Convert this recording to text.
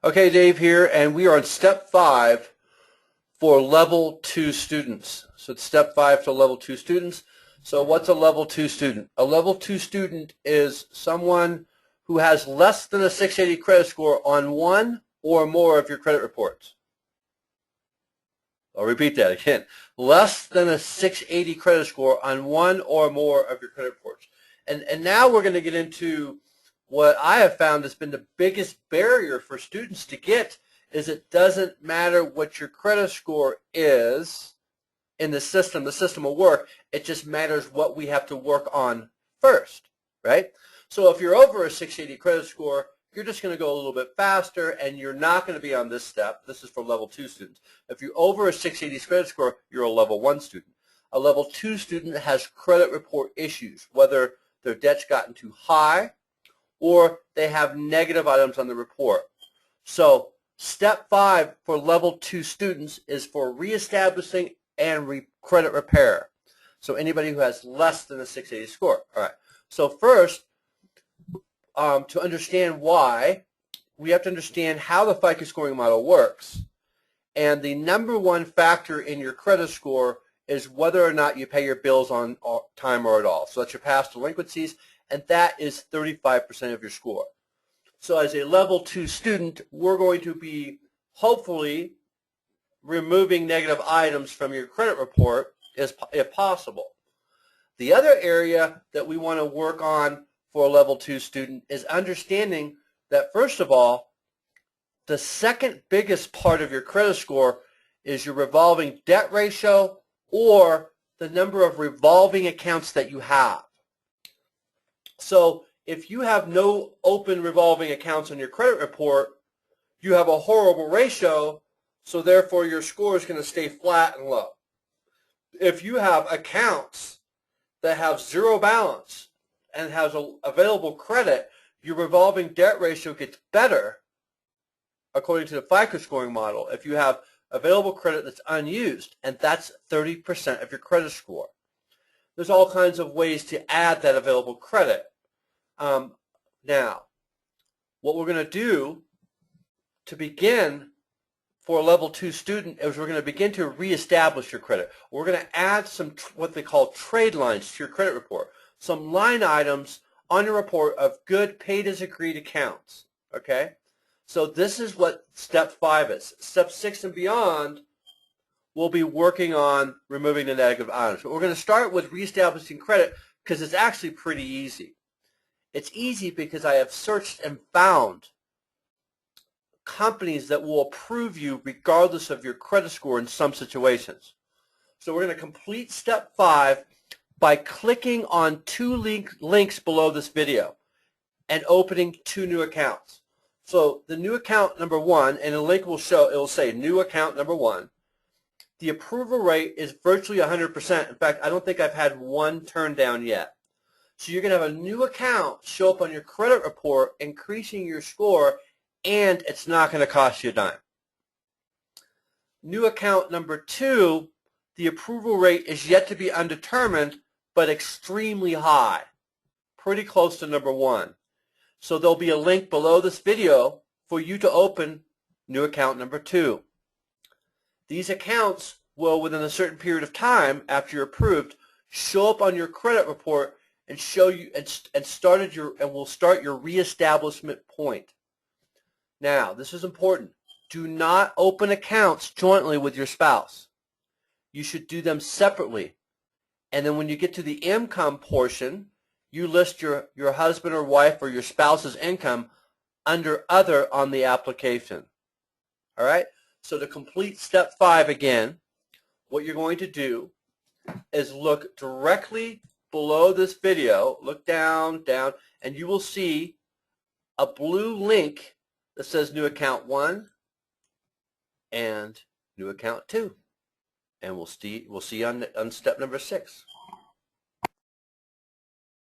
Okay, Dave here, and we are on step 5 for level 2 students. So it's step 5 for level 2 students. So what's a level 2 student? A level 2 student is someone who has less than a 680 credit score on one or more of your credit reports. I'll repeat that again. Less than a 680 credit score on one or more of your credit reports. And now we're going to get into what I have found has been the biggest barrier for students to get is it doesn't matter what your credit score is in the system will work. It just matters what we have to work on first, right? So if you're over a 680 credit score, you're just going to go a little bit faster and you're not going to be on this step. This is for level 2 students. If you're over a 680 credit score, you're a level 1 student. A level 2 student has credit report issues, whether their debt's gotten too high or they have negative items on the report. So step 5 for level 2 students is for reestablishing and credit repair. So anybody who has less than a 680 score. All right. So first, to understand why, we have to understand how the FICO scoring model works. And the number one factor in your credit score is whether or not you pay your bills on time or at all. So that's your past delinquencies, and that is 35% of your score. So as a level 2 student, we're going to be hopefully removing negative items from your credit report if possible. The other area that we want to work on for a level 2 student is understanding that, first of all, the second biggest part of your credit score is your revolving debt ratio or the number of revolving accounts that you have. So if you have no open revolving accounts on your credit report, you have a horrible ratio, so therefore your score is going to stay flat and low. If you have accounts that have zero balance and has available credit, your revolving debt ratio gets better according to the FICO scoring model if you have available credit that's unused, and that's 30% of your credit score. There's all kinds of ways to add that available credit. Now, what we're going to do to begin for a level 2 student is we're going to begin to reestablish your credit. We're going to add some what they call trade lines to your credit report, some line items on your report of good paid as agreed accounts. Okay? So this is what step 5 is. Step 6 and beyond, we'll be working on removing the negative items. But we're going to start with reestablishing credit because it's actually pretty easy. It's easy because I have searched and found companies that will approve you regardless of your credit score in some situations. So we're going to complete step 5 by clicking on 2 links below this video and opening 2 new accounts. So the new account number 1, and the link will show, it will say new account number 1. The approval rate is virtually 100%. In fact, I don't think I've had one turned down yet. So you're going to have a new account show up on your credit report, increasing your score, and it's not going to cost you a dime. New account number 2, the approval rate is yet to be undetermined, but extremely high, pretty close to number 1. So there'll be a link below this video for you to open new account number 2. These accounts will, within a certain period of time after you're approved, show up on your credit report and show you and will start your reestablishment point. Now, this is important. Do not open accounts jointly with your spouse. You should do them separately. And then when you get to the income portion, you list your husband or wife or your spouse's income under other on the application. All right? So to complete step 5 again, what you're going to do is look directly below this video, look down, and you will see a blue link that says new account 1 and new account 2. And we'll see you on step number 6.